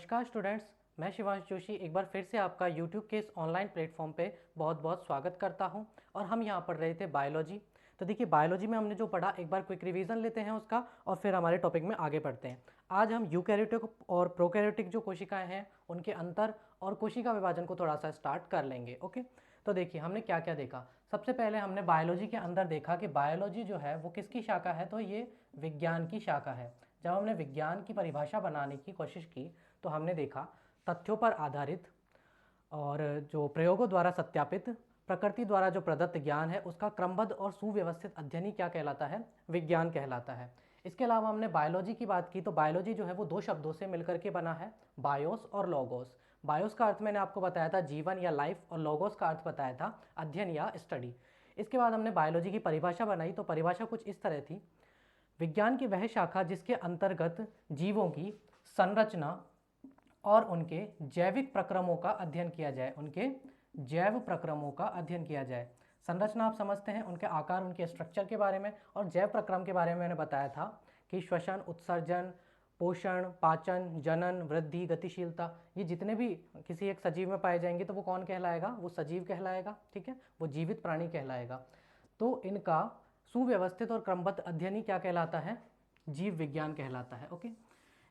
नमस्कार स्टूडेंट्स, मैं शिवांश जोशी एक बार फिर से आपका YouTube के इस ऑनलाइन प्लेटफॉर्म पे बहुत बहुत स्वागत करता हूं। और हम यहां पढ़ रहे थे बायोलॉजी। तो देखिए, बायोलॉजी में हमने जो पढ़ा एक बार क्विक रिवीजन लेते हैं उसका और फिर हमारे टॉपिक में आगे बढ़ते हैं। आज हम यूकैरियोटिक और प्रोकैरियोटिक जो कोशिकाएं हैं उनके अंतर और कोशिका विभाजन को थोड़ा सा स्टार्ट कर लेंगे। ओके, तो देखिए हमने क्या क्या देखा। सबसे पहले हमने बायोलॉजी के अंदर देखा कि बायोलॉजी जो है वो किसकी शाखा है, तो ये विज्ञान की शाखा है। जब हमने विज्ञान की परिभाषा बनाने की कोशिश की तो हमने देखा तथ्यों पर आधारित और जो प्रयोगों द्वारा सत्यापित प्रकृति द्वारा जो प्रदत्त ज्ञान है उसका क्रमबद्ध और सुव्यवस्थित अध्ययन ही क्या कहलाता है, विज्ञान कहलाता है। इसके अलावा हमने बायोलॉजी की बात की तो बायोलॉजी जो है वो दो शब्दों से मिलकर के बना है, बायोस और लोगोस। बायोस का अर्थ मैंने आपको बताया था जीवन या लाइफ, और लोगोस का अर्थ बताया था अध्ययन या स्टडी। इसके बाद हमने बायोलॉजी की परिभाषा बनाई तो परिभाषा कुछ इस तरह थी: विज्ञान की वह शाखा जिसके अंतर्गत जीवों की संरचना और उनके जैविक प्रक्रमों का अध्ययन किया जाए, उनके जैव प्रक्रमों का अध्ययन किया जाए। संरचना आप समझते हैं, उनके आकार, उनके स्ट्रक्चर के बारे में, और जैव प्रक्रम के बारे में मैंने बताया था कि श्वसन, उत्सर्जन, पोषण, पाचन, जनन, वृद्धि, गतिशीलता, ये जितने भी किसी एक सजीव में पाए जाएंगे तो वो कौन कहलाएगा, वो सजीव कहलाएगा। ठीक है, वो जीवित प्राणी कहलाएगा। तो इनका सुव्यवस्थित और क्रमबद्ध अध्ययन ही क्या कहलाता है, जीव विज्ञान कहलाता है। ओके,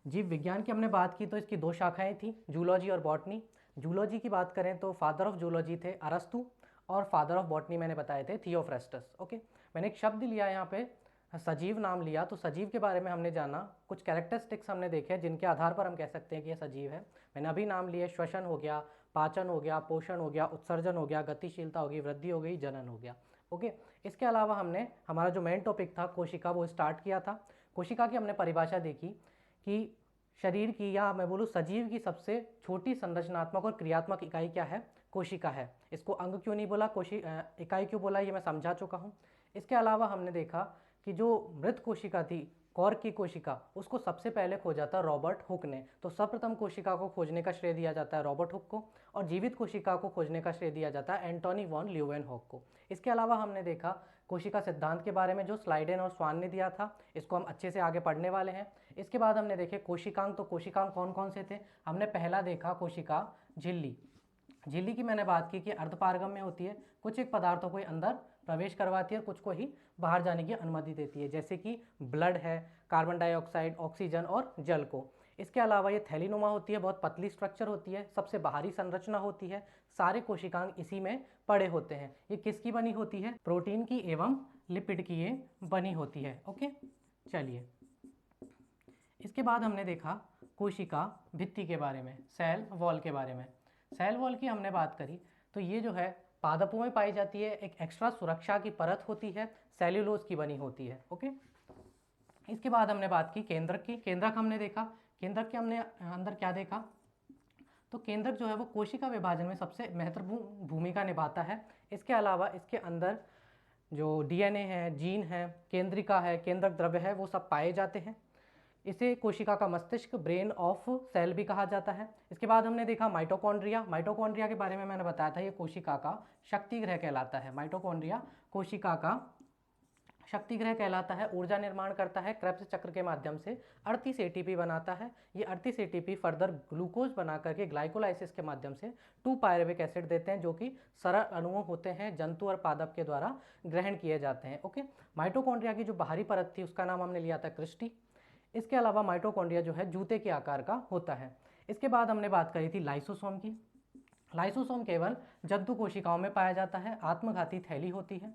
जीव विज्ञान की हमने बात की तो इसकी दो शाखाएं थी, जूलॉजी और बॉटनी। जूलॉजी की बात करें तो फादर ऑफ जूलॉजी थे अरस्तु, और फादर ऑफ बॉटनी मैंने बताए थे थियोफ्रेस्टस। ओके, मैंने एक शब्द लिया यहाँ पे, सजीव नाम लिया, तो सजीव के बारे में हमने जाना, कुछ कैरेक्टरिस्टिक्स हमने देखे जिनके आधार पर हम कह सकते हैं कि यह सजीव है। मैंने अभी नाम लिए, श्वसन हो गया, पाचन हो गया, पोषण हो गया, उत्सर्जन हो गया, गतिशीलता होगी, वृद्धि हो गई, जनन हो गया। ओके, इसके अलावा हमने हमारा जो मेन टॉपिक था कोशिका वो स्टार्ट किया था। कोशिका की हमने परिभाषा देखी कि शरीर की, या मैं बोलूँ सजीव की सबसे छोटी संरचनात्मक और क्रियात्मक इकाई क्या है, कोशिका है। इसको अंग क्यों नहीं बोला, इकाई क्यों बोला, ये मैं समझा चुका हूँ। इसके अलावा हमने देखा कि जो मृत कोशिका थी, कॉर्क की कोशिका, उसको सबसे पहले खोजा था रॉबर्ट हुक ने। तो सर्वप्रथम कोशिका को खोजने का श्रेय दिया जाता है रॉबर्ट हुक को, और जीवित कोशिका को खोजने का श्रेय दिया जाता है एंटोनी वॉन ल्यूवेनहॉक को। इसके अलावा हमने देखा कोशिका सिद्धांत के बारे में जो स्लाइडेन और स्वान ने दिया था, इसको हम अच्छे से आगे पढ़ने वाले हैं। इसके बाद हमने देखे कोशिकांग, तो कोशिकांग कौन कौन से थे। हमने पहला देखा कोशिका झिल्ली। झिल्ली की मैंने बात की कि अर्धपारगम्य होती है, कुछ एक पदार्थों को ही अंदर प्रवेश करवाती है, कुछ को ही बाहर जाने की अनुमति देती है, जैसे कि ब्लड है, कार्बन डाइऑक्साइड, ऑक्सीजन और जल को। इसके अलावा ये थैलीनुमा होती है, बहुत पतली स्ट्रक्चर होती है, सबसे बाहरी संरचना होती है, सारे कोशिकांग इसी में पड़े होते हैं। ये किसकी बनी होती है, प्रोटीन की एवं लिपिड की ये बनी होती है। ओके, चलिए इसके बाद हमने देखा कोशिका भित्ति के बारे में, सेल वॉल के बारे में। सेल वॉल की हमने बात करी तो ये जो है पादपों में पाई जाती है, एक एक्स्ट्रा सुरक्षा की परत होती है, सेल्यूलोज की बनी होती है। ओके, इसके बाद हमने बात की केंद्रक की। केंद्रक हमने देखा, केंद्रक के हमने अंदर क्या देखा, तो केंद्रक जो है वो कोशिका विभाजन में सबसे महत्वपूर्ण भूमिका निभाता है। इसके अलावा इसके अंदर जो डीएनए है, जीन है, केंद्रिका है, केंद्रक द्रव्य है, वो सब पाए जाते हैं। इसे कोशिका का मस्तिष्क, ब्रेन ऑफ सेल भी कहा जाता है। इसके बाद हमने देखा माइटोकॉन्ड्रिया। माइटोकॉन्ड्रिया के बारे में मैंने बताया था, ये कोशिका का शक्ति गृह कहलाता है। माइटोकॉन्ड्रिया कोशिका का शक्ति गृह कहलाता है, ऊर्जा निर्माण करता है क्रेब्स चक्र के माध्यम से, 38 एटीपी बनाता है। ये 38 एटीपी फर्दर ग्लूकोज बना करके ग्लाइकोलाइसिस के माध्यम से 2 पायरुविक एसिड देते हैं, जो कि सरल अणुओं होते हैं, जंतु और पादप के द्वारा ग्रहण किए जाते हैं। ओके, माइटोकॉन्ड्रिया की जो बाहरी परत थी उसका नाम हमने लिया था क्रिस्टी। इसके अलावा माइटोकॉन्ड्रिया जो है जूते के आकार का होता है। इसके बाद हमने बात करी थी लाइसोसोम की। लाइसोसोम केवल जंतु कोशिकाओं में पाया जाता है, आत्मघाती थैली होती है।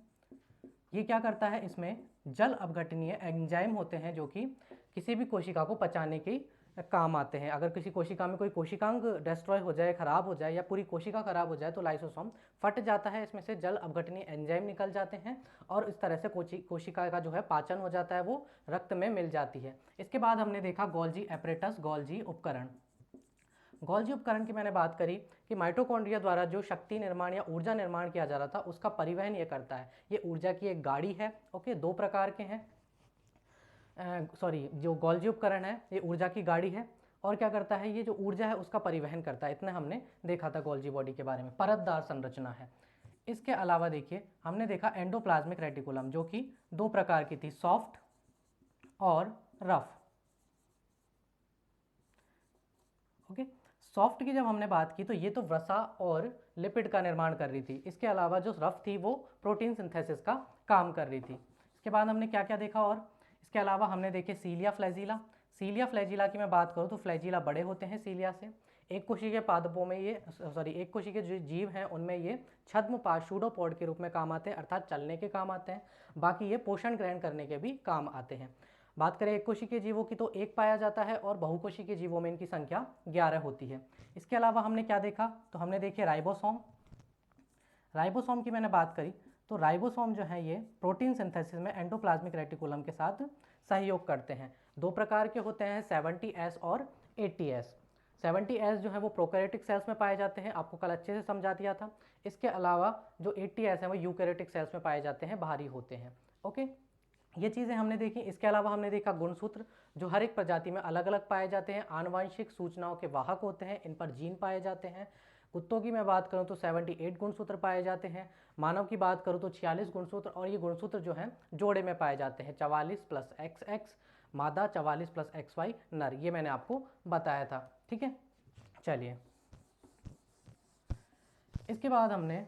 ये क्या करता है, इसमें जल अपघटनीय एंजाइम होते हैं जो कि किसी भी कोशिका को पचाने के काम आते हैं। अगर किसी कोशिका में कोई कोशिकांग डिस्ट्रॉय हो जाए, खराब हो जाए, या पूरी कोशिका खराब हो जाए तो लाइसोसोम फट जाता है, इसमें से जल अपघटनीय एंजाइम निकल जाते हैं, और इस तरह से कोशिका का जो है पाचन हो जाता है, वो रक्त में मिल जाती है। इसके बाद हमने देखा गोल्जी एपरेटस, गोल्जी उपकरण। गोल्जी उपकरण की मैंने बात करी कि माइटोकॉन्ड्रिया द्वारा जो शक्ति निर्माण या ऊर्जा निर्माण किया जा रहा था उसका परिवहन ये करता है। ये ऊर्जा की एक गाड़ी है। ओके, दो प्रकार के हैं, जो गोल्जी उपकरण है ये ऊर्जा की गाड़ी है, और क्या करता है, ये जो ऊर्जा है उसका परिवहन करता है। इतना हमने देखा था गोल्जी बॉडी के बारे में, परतदार संरचना है। इसके अलावा देखिए हमने देखा एंडोप्लाज्मिक रेटिकुलम, जो कि दो प्रकार की थी, सॉफ्ट और रफ। ओके। सॉफ्ट की जब हमने बात की तो ये तो वसा और लिपिड का निर्माण कर रही थी, इसके अलावा जो रफ थी वो प्रोटीन सिंथेसिस का काम कर रही थी। इसके बाद हमने क्या क्या देखा, और इसके अलावा हमने देखे सीलिया फ्लैजिला। सीलिया फ्लैजिला की मैं बात करूँ तो फ्लैजिला बड़े होते हैं सीलिया से। एक कोशिकीय के पादपों में ये एक कोशिकीय के जो जीव हैं उनमें ये छद्म सूडोपॉड के रूप में काम आते हैं, अर्थात चलने के काम आते हैं। बाकी ये पोषण ग्रहण करने के भी काम आते हैं। बात करें एक कोशिकीय जीवों की तो एक पाया जाता है, और बहुकोशिकीय जीवों में इनकी संख्या 11 होती है। इसके अलावा हमने क्या देखा, तो हमने देखे राइबोसोम। राइबोसोम की मैंने बात करी तो राइबोसोम जो है ये प्रोटीन सिंथेसिस में एंडोप्लाज्मिक रेटिकुलम के साथ सहयोग करते हैं। दो प्रकार के होते हैं, 70S और 80S। 70S जो है वो प्रोकैरियोटिक सेल्स में पाए जाते हैं, आपको कल अच्छे से समझा दिया था। इसके अलावा जो 80S है वो यूकैरियोटिक सेल्स में पाए जाते हैं, बाहरी होते हैं। ओके, ये चीज़ें हमने देखी। इसके अलावा हमने देखा गुणसूत्र, जो हर एक प्रजाति में अलग अलग पाए जाते हैं, आनुवंशिक सूचनाओं के वाहक होते हैं, इन पर जीन पाए जाते हैं। कुत्तों की मैं बात करूं तो 78 गुणसूत्र पाए जाते हैं। मानव की बात करूं तो 46 गुणसूत्र, और ये गुणसूत्र जो हैं जोड़े में पाए जाते हैं, 44 + XX मादा, 44 + XY नर। ये मैंने आपको बताया था, ठीक है। चलिए, इसके बाद हमने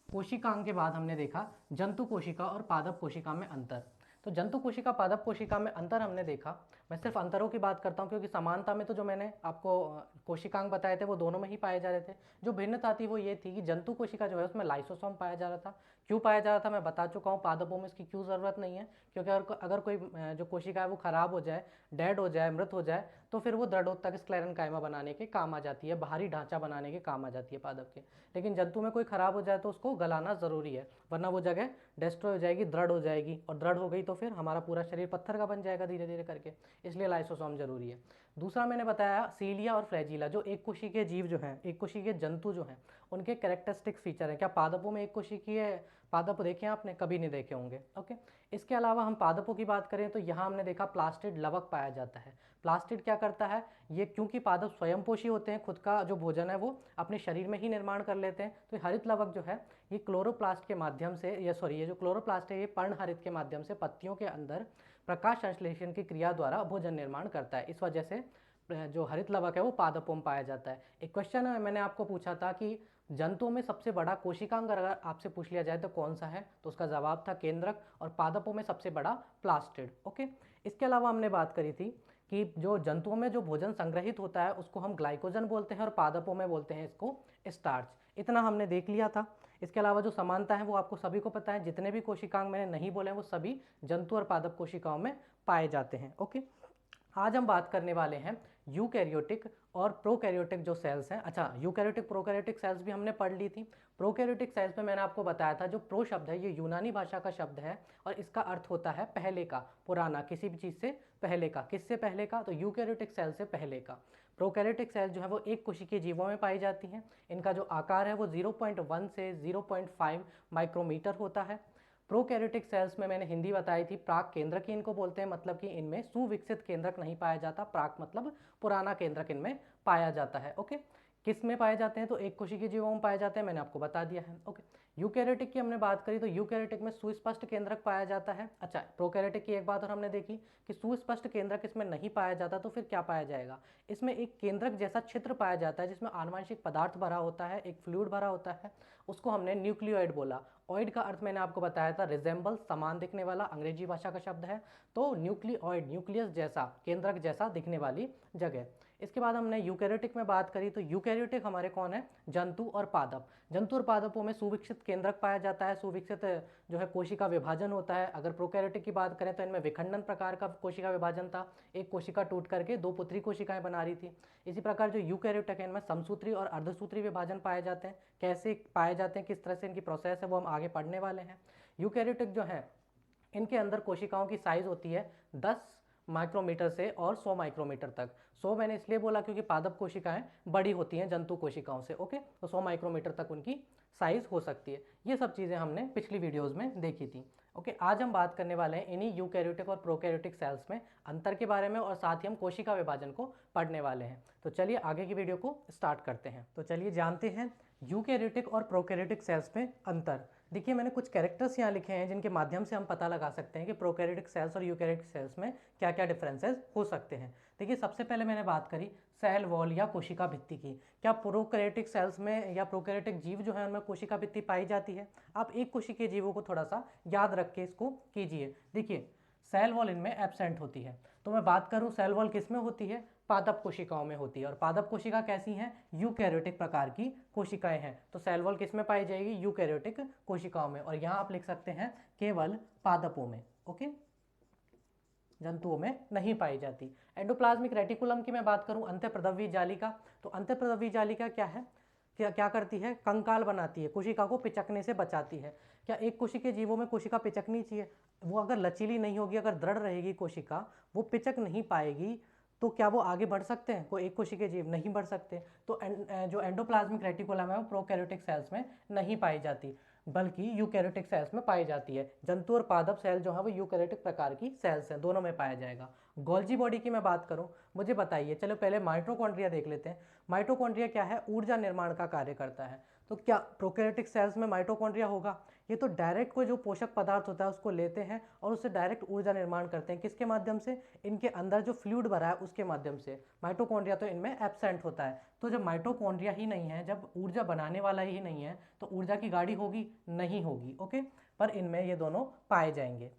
कोशिकांग के बाद हमने देखा जंतु कोशिका और पादप कोशिका में अंतर। तो जंतु कोशिका पादप कोशिका में अंतर हमने देखा। मैं सिर्फ अंतरों की बात करता हूँ, क्योंकि समानता में तो जो मैंने आपको कोशिकांग बताए थे वो दोनों में ही पाए जा रहे थे। जो भिन्नता थी वो ये थी कि जंतु कोशिका जो है उसमें लाइसोसोम पाया जा रहा था। क्यों पाया जा रहा था मैं बता चुका हूँ, पादपों में इसकी क्यों ज़रूरत नहीं है, क्योंकि अगर कोई जो कोशिका है वो खराब हो जाए, डेड हो जाए, मृत हो जाए, तो फिर वो दृढ़ोत्तक स्क्लेरेन्काइमा बनाने के काम आ जाती है, बाहरी ढांचा बनाने के काम आ जाती है पादप के। लेकिन जंतु में कोई खराब हो जाए तो उसको गलाना ज़रूरी है, वरना वो जगह डिस्ट्रॉय हो जाएगी, दृढ़ हो जाएगी, और दृढ़ हो गई तो फिर हमारा पूरा शरीर पत्थर का बन जाएगा धीरे धीरे करके। इसलिए लाइसोसोम जरूरी है। दूसरा मैंने बताया सीलिया और फ्लैजिला, जो एक कोशिकीय जीव जो हैं, एक कोशिकीय जंतु जो हैं, उनके कैरेक्टरिस्टिक फीचर हैं। क्या पादपों में एक कोशिकीय पादप देखे आपने? कभी नहीं देखे होंगे। ओके, इसके अलावा हम पादपों की बात करें तो यहाँ हमने देखा प्लास्टिड लवक पाया जाता है। प्लास्टिड क्या करता है, ये क्योंकि पादप स्वयंपोषी होते हैं, खुद का जो भोजन है वो अपने शरीर में ही निर्माण कर लेते हैं, तो हरित लवक जो है ये क्लोरोप्लास्ट के माध्यम से, ये जो क्लोरोप्लास्ट है ये पर्णहरित के माध्यम से पत्तियों के अंदर प्रकाश संश्लेषण की क्रिया द्वारा भोजन निर्माण करता है। इस वजह से जो हरित लवक है वो पादपों में पाया जाता है। एक क्वेश्चन मैंने आपको पूछा था कि जंतुओं में सबसे बड़ा कोशिकांग अगर आपसे पूछ लिया जाए तो कौन सा है, तो उसका जवाब था केंद्रक, और पादपों में सबसे बड़ा प्लास्टिड। ओके, इसके अलावा हमने बात करी थी कि जो जंतुओं में जो भोजन संग्रहित होता है उसको हम ग्लाइकोजन बोलते हैं, और पादपों में बोलते हैं इसको स्टार्च। इतना हमने देख लिया था। इसके अलावा जो समानता है वो आपको सभी को पता है, जितने भी कोशिकांग मैंने नहीं बोले हैं वो सभी जंतु और पादप कोशिकाओं में पाए जाते हैं। ओके, आज हम बात करने वाले हैं यूकैरियोटिक और प्रोकैरियोटिक जो सेल्स हैं। अच्छा, यूकैरियोटिक प्रोकैरियोटिक सेल्स भी हमने पढ़ ली थी। प्रोकैरियोटिक सेल्स में मैंने आपको बताया था, जो प्रो शब्द है ये यूनानी भाषा का शब्द है, और इसका अर्थ होता है पहले का, पुराना, किसी भी चीज़ से पहले का। किससे पहले का? तो यूकैरियोटिक सेल से पहले का। प्रोकैरियोटिक सेल जो है वो एक कोशिकीय जीवों में पाई जाती हैं। इनका जो आकार है वो 0.1 से 0.5 माइक्रोमीटर होता है। प्रोकैरियोटिक सेल्स में मैंने हिंदी बताई थी, प्राक केंद्रक ही इनको बोलते हैं, मतलब कि इनमें सुविकसित केंद्रक नहीं पाया जाता। प्राक मतलब पुराना केंद्रक इनमें पाया जाता है। ओके, किस में पाए जाते हैं? तो एक कोशिकीय जीवों में पाए जाते हैं, मैंने आपको बता दिया है। ओके, यूकैरियोटिक की हमने बात करी तो यूकैरियोटिक में सुस्पष्ट केंद्रक पाया जाता है। अच्छा, प्रोकैरियोटिक की एक बात और हमने देखी कि सुस्पष्ट केंद्रक इसमें नहीं पाया जाता, तो फिर क्या पाया जाएगा? इसमें एक केंद्रक जैसा छिद्र पाया जाता है जिसमें आनुवंशिक पदार्थ भरा होता है, एक फ्लूइड भरा होता है, उसको हमने न्यूक्लियोइड बोला। ऑइड का अर्थ मैंने आपको बताया था रिजेंबल, समान दिखने वाला, अंग्रेजी भाषा का शब्द है। तो न्यूक्लियोइड, न्यूक्लियस जैसा, केंद्रक जैसा दिखने वाली जगह। इसके बाद हमने यूकैरियोटिक में बात करी तो यूकैरियोटिक हमारे कौन है? जंतु और पादप। जंतु और पादपों में सुविकसित केंद्रक पाया जाता है, सुविकसित जो है कोशिका विभाजन होता है। अगर प्रोकैरियोटिक की बात करें तो इनमें विखंडन प्रकार का कोशिका विभाजन था, एक कोशिका टूट करके दो पुत्री कोशिकाएं बना रही थी। इसी प्रकार जो यूकैरियोटिक है इनमें समसूत्री और अर्धसूत्री विभाजन पाए जाते हैं। कैसे पाए जाते हैं, किस तरह से इनकी प्रोसेस है, वो हम आगे पढ़ने वाले हैं। यूकैरियोटिक जो है इनके अंदर कोशिकाओं की साइज होती है 10 माइक्रोमीटर से और 100 माइक्रोमीटर तक। 100 मैंने इसलिए बोला क्योंकि पादप कोशिकाएं बड़ी होती हैं जंतु कोशिकाओं से। ओके, तो 100 माइक्रोमीटर तक उनकी साइज हो सकती है। ये सब चीज़ें हमने पिछली वीडियोज़ में देखी थी। ओके, आज हम बात करने वाले हैं इन्हीं यूकैरियोटिक और प्रोकैरियोटिक सेल्स में अंतर के बारे में, और साथ ही हम कोशिका विभाजन को पढ़ने वाले हैं। तो चलिए आगे की वीडियो को स्टार्ट करते हैं। तो चलिए जानते हैं यूकैरियोटिक और प्रोकैरियोटिक सेल्स में अंतर। देखिए मैंने कुछ कैरेक्टर्स यहाँ लिखे हैं जिनके माध्यम से हम पता लगा सकते हैं कि प्रोकैरियोटिक सेल्स और यूकैरियोटिक सेल्स में क्या क्या डिफरेंसेस हो सकते हैं। देखिए सबसे पहले मैंने बात करी सेल वॉल या कोशिका भित्ति की। क्या प्रोकैरियोटिक सेल्स में या प्रोकैरियोटिक जीव जो है उनमें कोशिका भित्ति पाई जाती है? आप एक कोशिकीय जीवों को थोड़ा सा याद रख के इसको कीजिए। देखिए सेल वॉल इनमें एब्सेंट होती है। तो मैं बात करूं सेल वॉल किस में होती है? पादप कोशिकाओं में होती है। और पादप कोशिका कैसी हैं? यूकैरियोटिक प्रकार की कोशिकाएं हैं। तो सेल वॉल किस में पाई जाएगी? यूकैरियोटिक कोशिकाओं में। और यहाँ आप लिख सकते हैं केवल पादपों में। ओके, जंतुओं में नहीं पाई जाती। एंडोप्लाज्मिक रेटिकुलम की मैं बात करूं, अंतःप्रदव्य जालिका, तो अंतःप्रदव्य जालिका क्या है? क्या क्या करती है? कंकाल बनाती है, कोशिका को पिचकने से बचाती है। क्या एक कोशिकीय जीवों में कोशिका पिचकनी चाहिए? वो अगर लचीली नहीं होगी, अगर दृढ़ रहेगी कोशिका, वो पिचक नहीं पाएगी, तो क्या वो आगे बढ़ सकते हैं? कोई एक कोशिकीय जीव नहीं बढ़ सकते। तो जो एंडोप्लाज्मिक रेटिकुलम है वो प्रोकैरियोटिक सेल्स में नहीं पाई जाती, बल्कि यूकैरियोटिक सेल्स में पाई जाती है। जंतु और पादप सेल जो है वो यूकैरियोटिक प्रकार की सेल्स हैं, दोनों में पाया जाएगा। गोल्जी बॉडी की मैं बात करूं, मुझे बताइए, चलो पहले माइटोकॉन्ड्रिया देख लेते हैं। माइटोकॉन्ड्रिया क्या है? ऊर्जा निर्माण का कार्य करता है। तो क्या प्रोकैरियोटिक सेल्स में माइटोकॉन्ड्रिया होगा? ये तो डायरेक्ट कोई जो पोषक पदार्थ होता है उसको लेते हैं और उससे डायरेक्ट ऊर्जा निर्माण करते हैं। किसके माध्यम से? इनके अंदर जो फ्लूइड भरा है उसके माध्यम से। माइटोकॉन्ड्रिया तो इनमें एब्सेंट होता है। तो जब माइटोकॉन्ड्रिया ही नहीं है, जब ऊर्जा बनाने वाला ही नहीं है, तो ऊर्जा की गाड़ी होगी? नहीं होगी। ओके, पर इनमें ये दोनों पाए जाएंगे।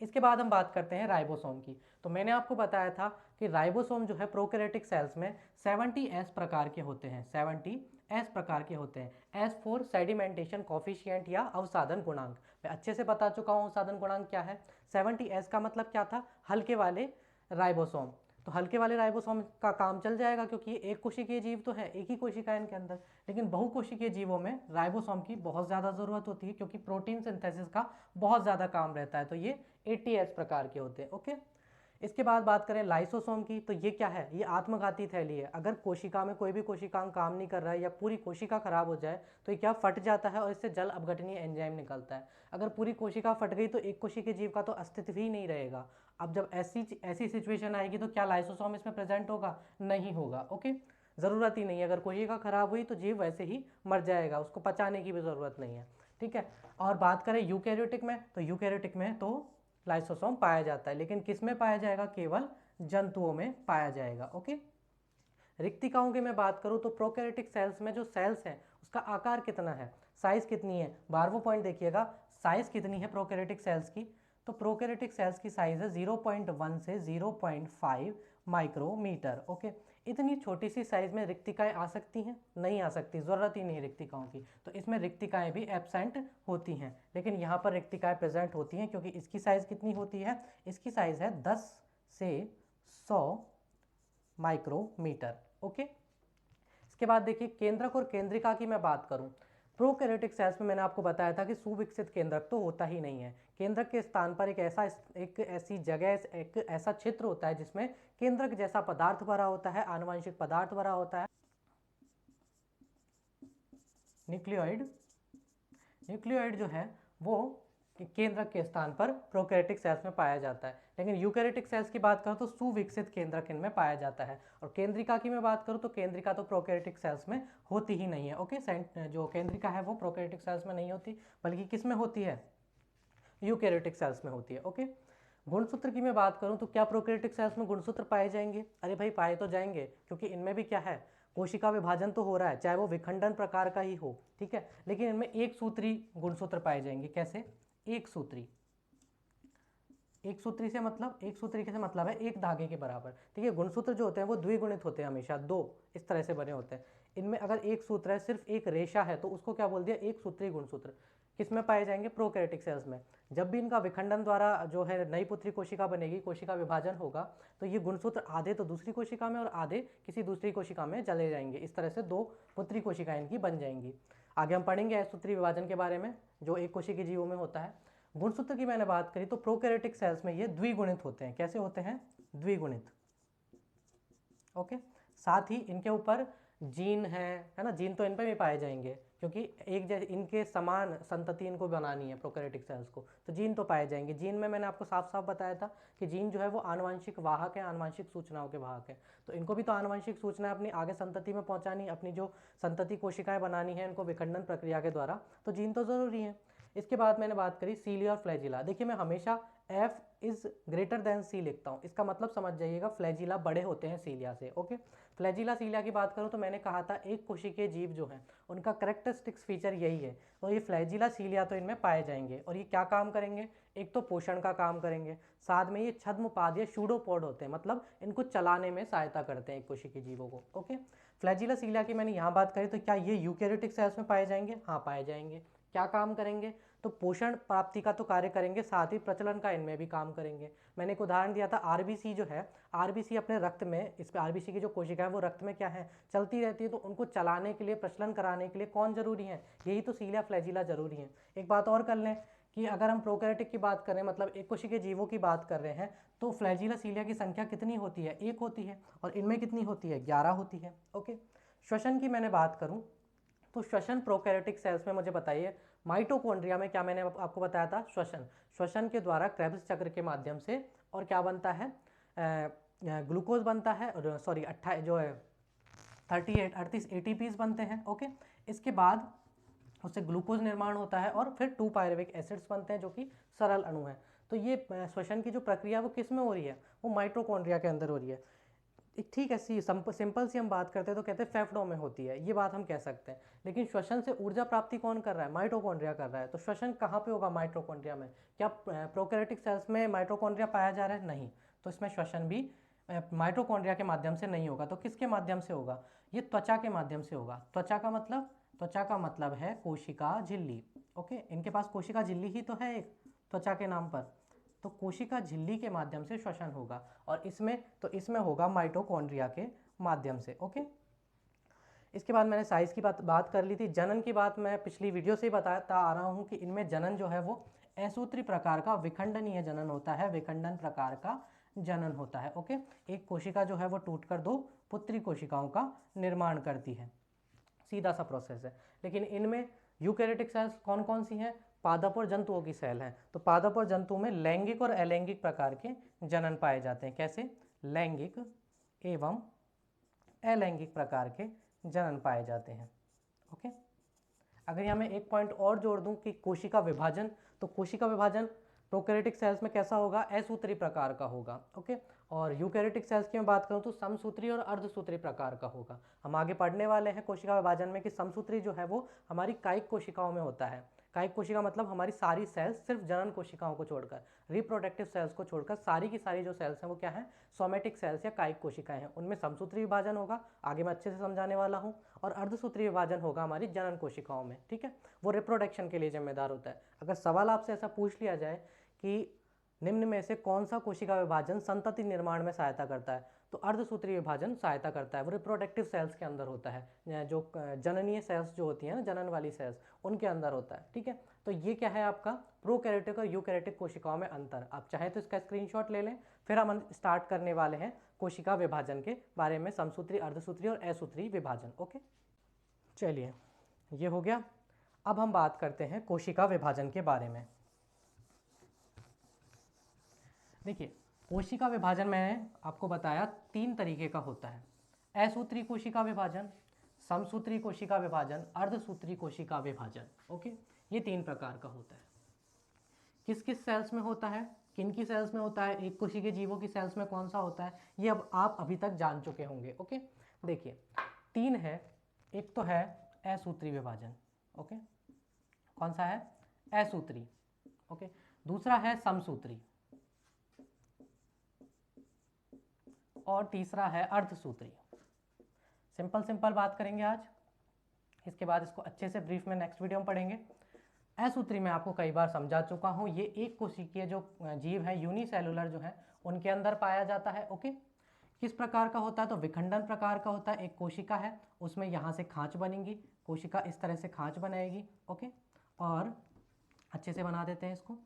इसके बाद हम बात करते हैं राइबोसोम की। तो मैंने आपको बताया था कि राइबोसोम जो है प्रोकैरियोटिक सेल्स में 70S प्रकार के होते हैं। 70S प्रकार के होते हैं। एस फॉर सेडिमेंटेशन कॉफिशिएंट या अवसादन गुणांक। मैं अच्छे से बता चुका हूँ अवसादन गुणांक क्या है। 70S का मतलब क्या था? हल्के वाले राइबोसोम। तो हल्के वाले राइबोसोम का काम चल जाएगा, क्योंकि ये एक कोशिकीय जीव तो है, एक ही कोशिका इनके अंदर। लेकिन बहुकोशिकीय जीवों में राइबोसोम की बहुत ज़्यादा ज़रूरत होती है, क्योंकि प्रोटीन सिंथेसिस का बहुत ज़्यादा काम रहता है। तो ये 80S प्रकार के होते हैं। ओके, इसके बाद बात करें लाइसोसोम की, तो ये क्या है? ये आत्मघाती थैली है। अगर कोशिका में कोई भी कोशिकांग काम नहीं कर रहा है या पूरी कोशिका खराब हो जाए तो ये क्या फट जाता है और इससे जल अपघटनीय एंजाइम निकलता है। अगर पूरी कोशिका फट गई तो एक कोशिकीय जीव का तो अस्तित्व ही नहीं रहेगा। अब जब ऐसी सिचुएशन आएगी तो क्या लाइसोसोम इसमें प्रेजेंट होगा? नहीं होगा। ओके, ज़रूरत ही नहीं है। अगर कोशिका खराब हुई तो जीव वैसे ही मर जाएगा, उसको पचाने की भी ज़रूरत नहीं है। ठीक है। और बात करें यूकैरियोटिक में, तो यूकैरियोटिक में तो लाइसोसोम पाया जाता है, लेकिन किस में पाया जाएगा? केवल जंतुओं में पाया जाएगा। ओके, रिक्तिकाओं की मैं बात करूं तो प्रोकैरियोटिक सेल्स में जो सेल्स हैं उसका आकार कितना है, साइज कितनी है? 12वां पॉइंट देखिएगा, साइज कितनी है प्रोकैरियोटिक सेल्स की? तो प्रोकैरियोटिक सेल्स की साइज है 0.1 से 0.5 माइक्रोमीटर। ओके, इतनी छोटी सी साइज में रिक्तिकाएं आ सकती हैं? नहीं आ सकती, ज़रूरत ही नहीं रिक्तिकाओं की। तो इसमें रिक्तिकाएं भी एब्सेंट होती हैं, लेकिन यहाँ पर रिक्तिकाएं प्रेजेंट होती हैं, क्योंकि इसकी साइज कितनी होती है? इसकी साइज है 10 से 100 माइक्रोमीटर। ओके, इसके बाद देखिए केंद्रक और केंद्रिका की मैं बात करूं, प्रोकैरियोटिक सेल्स में मैंने आपको बताया था कि सुविकसित केंद्रक तो होता ही नहीं है। केंद्रक के स्थान पर एक ऐसी जगह, एक ऐसा क्षेत्र होता है जिसमें केंद्रक जैसा पदार्थ भरा होता है, आनुवंशिक पदार्थ भरा होता है, न्यूक्लियोइड। न्यूक्लियोइड जो है वो केंद्रक के स्थान पर प्रोकैरियोटिक सेल्स में पाया जाता है। लेकिन यूकैरियोटिक सेल्स की बात करूं तो सुविकसित केंद्रक इनमें पाया जाता है। और केंद्रिका की मैं बात करूं तो केंद्रिका तो प्रोकैरियोटिक सेल्स में होती ही नहीं है। ओके, जो केंद्रिका है वो प्रोकैरियोटिक सेल्स में नहीं होती, बल्कि किस में होती है? यूकैरियोटिक सेल्स में होती है। ओके, गुणसूत्र की मैं बात करूं तो क्या प्रोकैरियोटिक सेल्स में गुणसूत्र पाए जाएंगे? अरे भाई पाए तो जाएंगे, क्योंकि इनमें भी क्या है? कोशिका विभाजन तो हो रहा है, चाहे वो विखंडन प्रकार का ही हो। ठीक है, लेकिन इनमें एक सूत्री गुणसूत्र पाए जाएंगे। कैसे? एक सूत्री। एक सूत्री से मतलब, एक सूत्री से मतलब है एक धागे के बराबर। ठीक है, गुणसूत्र जो होते हैं वो द्विगुणित होते हैं, हमेशा दो इस तरह से बने होते हैं। इनमें अगर एक सूत्र है, सिर्फ एक रेशा है, तो उसको क्या बोल दिया? एक सूत्री गुणसूत्र। किसमें पाए जाएंगे? प्रोकैरियोटिक सेल्स में। जब भी इनका विखंडन द्वारा जो है नई पुत्री कोशिका बनेगी, कोशिका विभाजन होगा, तो ये गुणसूत्र आधे तो दूसरी कोशिका में और आधे किसी दूसरी कोशिका में चले जाएंगे। इस तरह से दो पुत्री कोशिकाएं इनकी बन जाएंगी। आगे हम पढ़ेंगे सूत्री विभाजन के बारे में, जो एक कोशिकीय जीवों में होता है। गुणसूत्र की मैंने बात करी तो प्रोकैरियोटिक सेल्स में ये द्विगुणित होते हैं। कैसे होते हैं? द्विगुणित। ओके, साथ ही इनके ऊपर जीन है ना, जीन तो इन पर भी पाए जाएंगे, क्योंकि एक जैसे इनके समान संतति इनको बनानी है प्रोकैरियोटिक सेल्स को, तो जीन तो पाए जाएंगे। जीन में मैंने आपको साफ साफ बताया था कि जीन जो है वो आनुवंशिक वाहक है, आनुवंशिक सूचनाओं के वाहक है। तो इनको भी तो आनुवंशिक सूचना अपनी आगे संतति में पहुंचानी, अपनी जो संतति कोशिकाएं बनानी है इनको विखंडन प्रक्रिया के द्वारा, तो जीन तो जरूरी है। इसके बाद मैंने बात करी सीलिया और फ्लैजिला। देखिए मैं हमेशा एफ इज ग्रेटर देन सी लिखता हूँ, इसका मतलब समझ जाइएगा फ्लैजिला बड़े होते हैं सीलिया से। ओके, फ्लैजिला सीलिया की बात करूँ तो मैंने कहा था एक कोशिकीय जीव जो है उनका करेक्टरिस्टिक्स फीचर यही है, तो ये फ्लैजिला सीलिया तो इनमें पाए जाएंगे। और ये क्या काम करेंगे, एक तो पोषण का काम करेंगे, साथ में ये छद्मपाद या शूडोपोड होते हैं, मतलब इनको चलाने में सहायता करते हैं एक कोशिकीय जीवों को। ओके, फ्लैजिला सीलिया की मैंने यहाँ बात करी, तो क्या ये यूकेरियोटिक सेल्स में पाए जाएंगे? हाँ पाए जाएंगे। क्या काम करेंगे, तो पोषण प्राप्ति का तो कार्य करेंगे, साथ ही प्रचलन का इनमें भी काम करेंगे। मैंने एक उदाहरण दिया था आरबीसी जो है, आरबीसी अपने रक्त में, इस पर आरबीसी की जो कोशिका है वो रक्त में क्या है, चलती रहती है, तो उनको चलाने के लिए, प्रचलन कराने के लिए कौन जरूरी है, यही तो सीलिया फ्लैजिला जरूरी है। एक बात और कर लें कि अगर हम प्रोकैरियोटिक की बात करें, मतलब एक कोशिकीय जीवों की बात कर रहे हैं, तो फ्लैजिला सीलिया की संख्या कितनी होती है, 1 होती है, और इनमें कितनी होती है, 11 होती है। ओके, श्वसन की मैंने बात करूं तो श्वसन प्रोकैरियोटिक सेल्स में मुझे बताइए माइटोकॉन्ड्रिया में क्या मैंने आपको बताया था, श्वसन, श्वसन के द्वारा क्रेब्स चक्र के माध्यम से और क्या बनता है, ग्लूकोज बनता है, और सॉरी 38 एटीपीज बनते हैं। ओके, इसके बाद उससे ग्लूकोज निर्माण होता है और फिर 2 पायरुविक एसिड्स बनते हैं जो कि सरल अणु हैं। तो ये श्वसन की जो प्रक्रिया वो किस में हो रही है, वो माइटोकॉन्ड्रिया के अंदर हो रही है। ठीक है, सिंपल सी हम बात करते हैं तो कहते हैं फेफड़ों में होती है, ये बात हम कह सकते हैं। लेकिन श्वसन से ऊर्जा प्राप्ति कौन कर रहा है, माइटोकॉन्ड्रिया कर रहा है। तो श्वसन कहाँ पे होगा, माइटोकॉन्ड्रिया में। क्या प्रोकैरियोटिक सेल्स में माइटोकॉन्ड्रिया पाया जा रहा है, नहीं, तो इसमें श्वसन भी माइटोकॉन्ड्रिया के माध्यम से नहीं होगा। तो किसके माध्यम से होगा, ये त्वचा के माध्यम से होगा। त्वचा का मतलब है कोशिका झिल्ली। ओके, इनके पास कोशिका झिल्ली ही तो है एक, त्वचा के नाम पर, तो कोशिका झिल्ली के माध्यम से श्वसन होगा। और इसमें होगा माइटोकॉन्ड्रिया के माध्यम से। ओके, इसके बाद मैंने साइज की बात कर ली थी। जनन की बात मैं पिछली वीडियो से ही बताता आ रहा हूँ कि इनमें जनन जो है वो असूत्री प्रकार का विखंडनीय जनन होता है, विखंडन प्रकार का जनन होता है। ओके, एक कोशिका जो है वो टूटकर 2 पुत्री कोशिकाओं का निर्माण करती है, सीधा सा प्रोसेस है। लेकिन इनमें यूकैरियोटिक सेल्स कौन कौन सी हैं, पादप और जंतुओं की सेल हैं। तो पादप और जंतुओं में लैंगिक और अलैंगिक प्रकार के जनन पाए जाते हैं। कैसे, लैंगिक एवं अलैंगिक प्रकार के जनन पाए जाते हैं। ओके, अगर यहाँ मैं एक पॉइंट और जोड़ दूं कि कोशिका विभाजन, तो कोशिका विभाजन प्रोकैरियोटिक सेल्स में कैसा होगा, असूत्री प्रकार का होगा। ओके, और यूकैरियोटिक सेल्स की मैं बात करूं तो समसूत्री और अर्धसूत्री प्रकार का होगा। हम आगे पढ़ने वाले हैं कोशिका विभाजन में कि समसूत्री जो है वो हमारी कायिक कोशिकाओं में होता है। कायिक कोशिका मतलब हमारी सारी सेल्स, सिर्फ जनन कोशिकाओं को छोड़कर, रिप्रोडक्टिव सेल्स को छोड़कर सारी की सारी जो सेल्स हैं वो क्या है, सोमेटिक सेल्स या कायिक कोशिकाएं हैं। उनमें समसूत्री विभाजन होगा, आगे मैं अच्छे से समझाने वाला हूँ, और अर्धसूत्री विभाजन होगा हमारी जनन कोशिकाओं में। ठीक है, वो रिप्रोडक्शन के लिए जिम्मेदार होता है। अगर सवाल आपसे ऐसा पूछ लिया जाए कि निम्न में से कौन सा कोशिका विभाजन संतति निर्माण में सहायता करता है, तो अर्धसूत्री विभाजन सहायता करता है। वो रिप्रोडक्टिव सेल्स के अंदर होता है, जो जननीय सेल्स जो होती है ना, जनन वाली सेल्स, उनके अंदर होता है। ठीक है, तो ये क्या है आपका प्रोकैरियोटिक और यूकैरियोटिक कोशिकाओं में अंतर। आप चाहें तो इसका स्क्रीनशॉट ले लें, फिर हम स्टार्ट करने वाले हैं कोशिका विभाजन के बारे में, समसूत्री, अर्धसूत्री और असूत्री विभाजन। ओके, चलिए ये हो गया। अब हम बात करते हैं कोशिका विभाजन के बारे में। देखिए, कोशिका विभाजन मैंने आपको बताया 3 तरीके का होता है, असूत्री कोशिका विभाजन, समसूत्री कोशिका विभाजन, अर्धसूत्री कोशिका विभाजन। ओके, ये 3 प्रकार का होता है। किस किस सेल्स में होता है, किन की सेल्स में होता है, एक कोशिकीय जीवों की सेल्स में कौन सा होता है, ये अब आप अभी तक जान चुके होंगे। ओके, देखिए 3 है, एक तो है असूत्री विभाजन। ओके, कौन सा है, असूत्री। ओके, दूसरा है समसूत्री, और तीसरा है अर्धसूत्री। सिंपल बात करेंगे आज, इसके बाद इसको अच्छे से ब्रीफ में नेक्स्ट वीडियो में पढ़ेंगे। असूत्री में आपको कई बार समझा चुका हूँ, ये एक कोशिकीय जो जीव है, यूनिसेलुलर जो है, उनके अंदर पाया जाता है। ओके, किस प्रकार का होता है, तो विखंडन प्रकार का होता है। एक कोशिका है, उसमें यहाँ से खांच बनेगी, कोशिका इस तरह से खांच बनाएगी। ओके, और अच्छे से बना देते हैं इसको,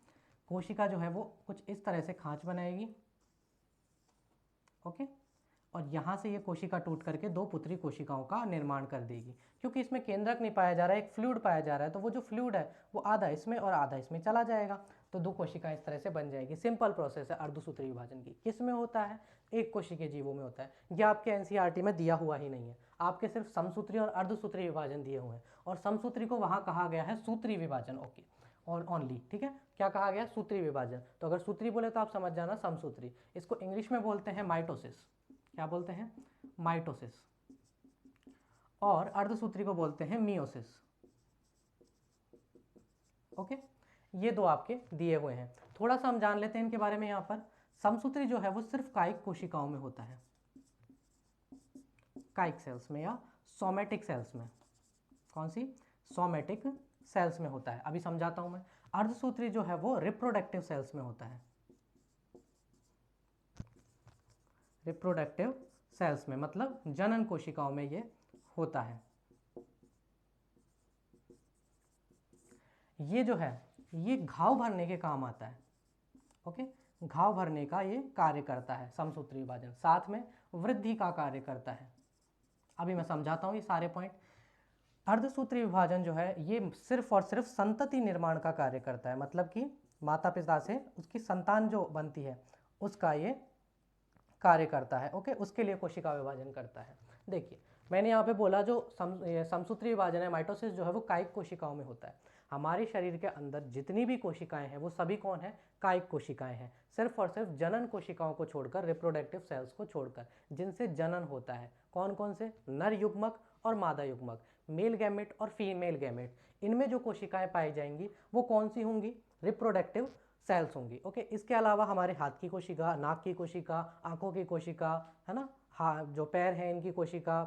कोशिका जो है वो कुछ इस तरह से खांच बनाएगी। ओके, और यहाँ से ये कोशिका टूट करके 2 पुत्री कोशिकाओं का निर्माण कर देगी। क्योंकि इसमें केंद्रक नहीं पाया जा रहा है, एक फ्लूइड पाया जा रहा है, तो वो जो फ्लूइड है वो आधा इसमें और आधा इसमें चला जाएगा, तो 2 कोशिकाएं इस तरह से बन जाएगी। सिंपल प्रोसेस है अर्धसूत्री विभाजन की। किस में होता है, एक कोशिकीय जीवों में होता है। ये आपके एनसीईआरटी में दिया हुआ ही नहीं है, आपके सिर्फ समसूत्री और अर्धसूत्री विभाजन दिए हुए हैं, और समसूत्री को वहाँ कहा गया है सूत्री विभाजन। ओके, और ओनली, ठीक है। क्या कहा गया? सूत्री विभाजन। तो अगर सूत्री बोले तो आप समझ जाना समसूत्री। इसको इंग्लिश में बोलते हैं माइटोसिस। क्या बोलते हैं? माइटोसिस। और अर्धसूत्री को बोलते हैं मियोसिस। ओके, ये दो आपके दिए हुए हैं। थोड़ा सा हम जान लेते हैं इनके बारे में। यहाँ पर समसूत्री जो है वो सिर्फ कायिक कोशिकाओं में होता है, कायिक सेल्स में या सोमेटिक सेल्स में। कौन सी? सोमेटिक सेल्स में होता है। अभी समझाता हूं मैं। अर्धसूत्री जो है वो रिप्रोडक्टिव सेल्स में होता है, रिप्रोडक्टिव सेल्स में, मतलब जनन कोशिकाओं में ये होता है। ये जो है ये घाव भरने के काम आता है। ओके, घाव भरने का ये कार्य करता है समसूत्री विभाजन, साथ में वृद्धि का कार्य करता है। अभी मैं समझाता हूँ ये सारे पॉइंट। अर्धसूत्री विभाजन जो है ये सिर्फ और सिर्फ संतति निर्माण का कार्य करता है, मतलब कि माता पिता से उसकी संतान जो बनती है उसका ये कार्य करता है। ओके, उसके लिए कोशिका विभाजन करता है। देखिए, मैंने यहाँ पे बोला जो समसूत्री विभाजन है, माइटोसिस जो है वो कायिक कोशिकाओं में होता है। हमारे शरीर के अंदर जितनी भी कोशिकाएं हैं वो सभी कौन है? कायिक कोशिकाएं हैं, सिर्फ और सिर्फ जनन कोशिकाओं को छोड़कर, रिप्रोडक्टिव सेल्स को छोड़कर, जिनसे जनन होता है। कौन कौन से? नर युग्मक और मादा युग्मक, मेल गैमेट और फीमेल गैमेट। इनमें जो कोशिकाएं पाई जाएंगी वो कौन सी होंगी? रिप्रोडक्टिव सेल्स होंगी। ओके, इसके अलावा हमारे हाथ की कोशिका, नाक की कोशिका, आंखों की कोशिका, है ना, हाँ, जो पैर हैं इनकी कोशिका,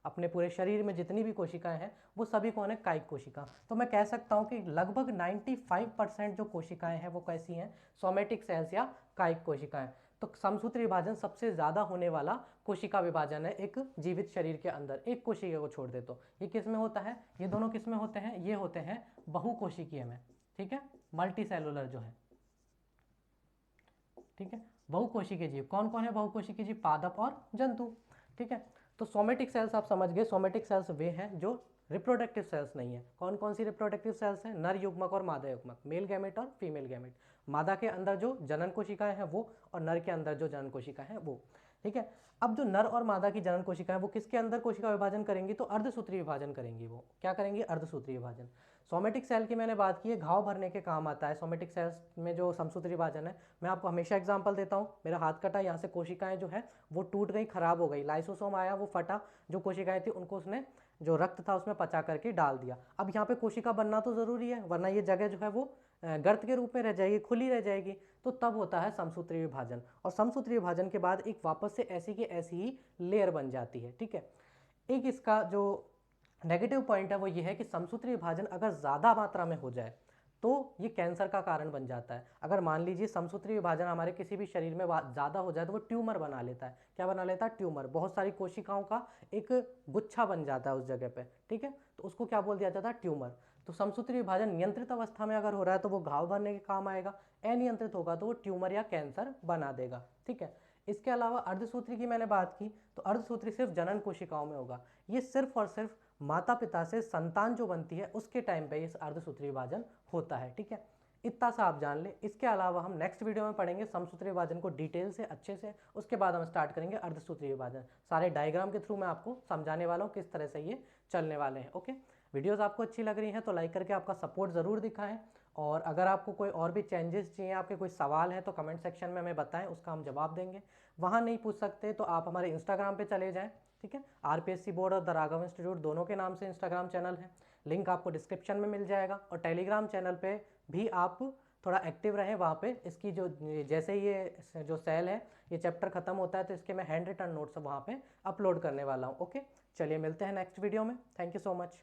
अपने पूरे शरीर में जितनी भी कोशिकाएं हैं वो सभी कौन है? कायिक कोशिका। तो मैं कह सकता हूँ कि लगभग 95% जो कोशिकाएं हैं वो कैसी हैं? सोमेटिक सेल्स या कायिक कोशिकाएं। तो समसूत्री विभाजन सबसे ज़्यादा होने वाला कोशिका विभाजन है एक जीवित शरीर के अंदर। एक कोशिका को छोड़ दे तो ये किस में होता है? ये दोनों किस में होते हैं? ये होते हैं बहुकोशिकीय में, ठीक है, मल्टी सेलुलर जो है, ठीक है। बहुकोशिकीय जीव कौन कौन है? बहुकोशिकीय जीव पादप और जंतु, ठीक है। तो सोमेटिक सेल्स आप समझ गए। सोमेटिक सेल्स वे हैं जो रिप्रोडक्टिव सेल्स नहीं है। कौन कौन सी रिप्रोडक्टिव सेल्स हैं? नर युग्मक और मादा युग्मक, मेल गैमेट और फीमेल गैमेट। मादा के अंदर जो जनन कोशिकाएं हैं वो, और नर के अंदर जो जनन कोशिकाएं हैं वो, ठीक है। अब जो नर और मादा की जनन कोशिकाएं वो किसके अंदर कोशिका विभाजन करेंगी? तो अर्धसूत्री विभाजन करेंगी। वो क्या करेंगी? अर्धसूत्री विभाजन। सोमेटिक सेल की मैंने बात की है, घाव भरने के काम आता है। सोमेटिक सेल्स में जो समसूत्री विभाजन है, मैं आपको हमेशा एग्जांपल देता हूँ। मेरा हाथ कटा, यहाँ से कोशिकाएं जो है वो टूट गई, खराब हो गई, लाइसोसोम आया, वो फटा, जो कोशिकाएं थी उनको उसने जो रक्त था उसमें पचा करके डाल दिया। अब यहाँ पे कोशिका बनना तो जरूरी है, वरना ये जगह जो है वो गर्त के रूप में रह जाएगी, खुली रह जाएगी। तो तब होता है समसूत्री विभाजन, और समसूत्री विभाजन के बाद एक वापस से ऐसी की ऐसी ही लेयर बन जाती है, ठीक है। एक इसका जो नेगेटिव पॉइंट है वो ये है कि समसूत्री विभाजन अगर ज़्यादा मात्रा में हो जाए तो ये कैंसर का कारण बन जाता है। अगर मान लीजिए समसूत्री विभाजन हमारे किसी भी शरीर में ज़्यादा हो जाए तो वो ट्यूमर बना लेता है। क्या बना लेता है? ट्यूमर। बहुत सारी कोशिकाओं का एक गुच्छा बन जाता है उस जगह पे, ठीक है। तो उसको क्या बोल दिया जाता है? ट्यूमर। तो समसूत्री विभाजन नियंत्रित अवस्था में अगर हो रहा है तो वो घाव भरने के काम आएगा, अनियंत्रित होगा तो वो ट्यूमर या कैंसर बना देगा, ठीक है। इसके अलावा अर्धसूत्री की मैंने बात की, तो अर्धसूत्री सिर्फ जनन कोशिकाओं में होगा। ये सिर्फ और सिर्फ माता पिता से संतान जो बनती है उसके टाइम पे इस अर्धसूत्री विभाजन होता है, ठीक है। इतना सा आप जान ले। इसके अलावा हम नेक्स्ट वीडियो में पढ़ेंगे समसूत्री विभाजन को डिटेल से, अच्छे से। उसके बाद हम स्टार्ट करेंगे अर्धसूत्री विभाजन। सारे डायग्राम के थ्रू मैं आपको समझाने वाला हूँ किस तरह से ये चलने वाले हैं। ओके, वीडियोस आपको अच्छी लग रही हैं तो लाइक करके आपका सपोर्ट ज़रूर दिखाएं, और अगर आपको कोई और भी चेंजेस चाहिए, आपके कोई सवाल हैं तो कमेंट सेक्शन में हमें बताएं, उसका हम जवाब देंगे। वहाँ नहीं पूछ सकते तो आप हमारे इंस्टाग्राम पे चले जाएं, ठीक है। आरपीएससी बोर्ड और द राघव इंस्टीट्यूट दोनों के नाम से इंस्टाग्राम चैनल है, लिंक आपको डिस्क्रिप्शन में मिल जाएगा। और टेलीग्राम चैनल पे भी आप थोड़ा एक्टिव रहें, वहाँ पे इसकी जो जैसे ये जो सेल है ये चैप्टर खत्म होता है तो इसके मैं हैंड रिटन नोट्स वहाँ पे अपलोड करने वाला हूँ। ओके, चलिए मिलते हैं नेक्स्ट वीडियो में। Thank you so much.